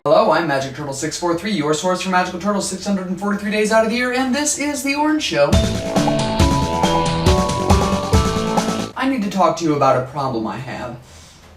Hello, I'm Magic Turtle 643, your source for Magical Turtles 643 days out of the year, and this is The Orange Show. I need to talk to you about a problem I have.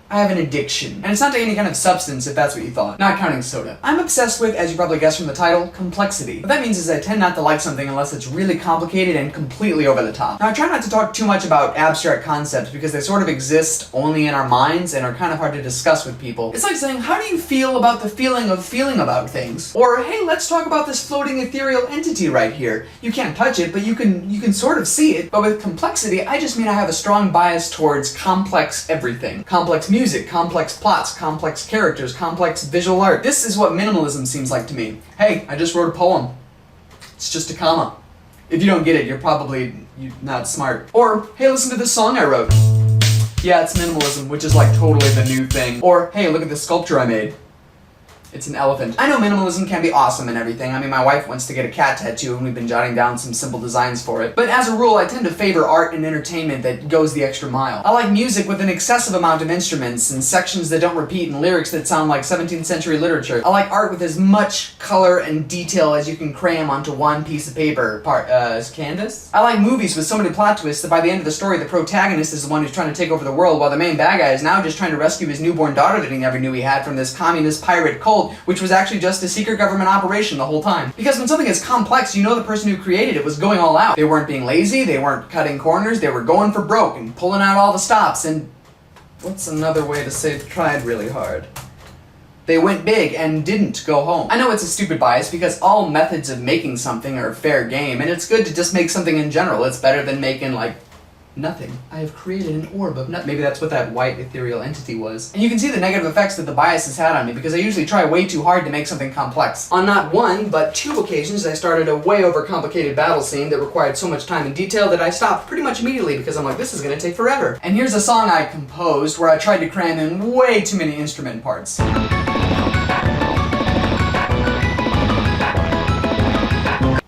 I have an addiction. And it's not to any kind of substance, if that's what you thought. Not counting soda. I'm obsessed with, as you probably guessed from the title, complexity. What that means is I tend not to like something unless it's really complicated and completely over the top. Now, I try not to talk too much about abstract concepts because they sort of exist only in our minds and are kind of hard to discuss with people. It's like saying, how do you feel about the feeling of feeling about things? Or, hey, let's talk about this floating ethereal entity right here. You can't touch it, but you can sort of see it. But with complexity, I just mean I have a strong bias towards complex everything. Complex music, complex plots, complex characters, complex visual art. This is what minimalism seems like to me. Hey, I just wrote a poem. It's just a comma. If you don't get it, you're not smart. Or, hey, listen to this song I wrote. Yeah, it's minimalism, which is like totally the new thing. Or, hey, look at this sculpture I made. It's an elephant. I know minimalism can be awesome and everything. I mean, my wife wants to get a cat tattoo and we've been jotting down some simple designs for it. But as a rule, I tend to favor art and entertainment that goes the extra mile. I like music with an excessive amount of instruments and sections that don't repeat and lyrics that sound like 17th century literature. I like art with as much color and detail as you can cram onto one piece of paper. Canvas? I like movies with so many plot twists that by the end of the story, the protagonist is the one who's trying to take over the world while the main bad guy is now just trying to rescue his newborn daughter that he never knew he had from this communist pirate cult, which was actually just a secret government operation the whole time. Because when something is complex, you know the person who created it was going all out. They weren't being lazy, they weren't cutting corners, they were going for broke and pulling out all the stops, and what's another way to say tried really hard? They went big and didn't go home. I know it's a stupid bias because all methods of making something are fair game, and it's good to just make something in general. It's better than making, like, nothing. I have created an orb of nothing. Maybe that's what that white ethereal entity was. And you can see the negative effects that the bias has had on me because I usually try way too hard to make something complex. On not one, but two occasions, I started a way overcomplicated battle scene that required so much time and detail that I stopped pretty much immediately because I'm like, this is gonna take forever. And here's a song I composed where I tried to cram in way too many instrument parts.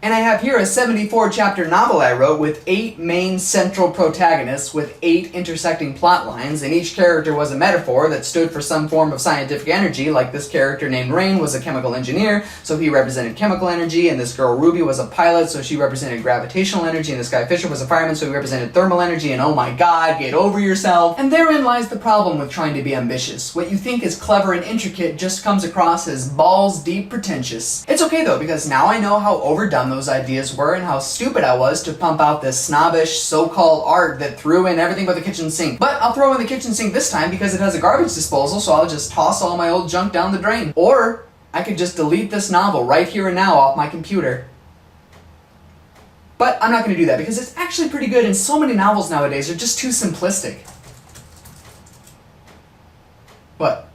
And I have here a 74-chapter novel I wrote with 8 main central protagonists with 8 intersecting plot lines, and each character was a metaphor that stood for some form of scientific energy, like this character named Rain was a chemical engineer, so he represented chemical energy, and this girl Ruby was a pilot, so she represented gravitational energy, and this guy Fisher was a fireman, so he represented thermal energy, and oh my god, get over yourself. And therein lies the problem with trying to be ambitious. What you think is clever and intricate just comes across as balls deep pretentious. It's okay though, because now I know how overdone those ideas were and how stupid I was to pump out this snobbish so-called art that threw in everything but the kitchen sink. But I'll throw in the kitchen sink this time because it has a garbage disposal, so I'll just toss all my old junk down the drain. Or I could just delete this novel right here and now off my computer. But I'm not going to do that because it's actually pretty good and so many novels nowadays are just too simplistic. What?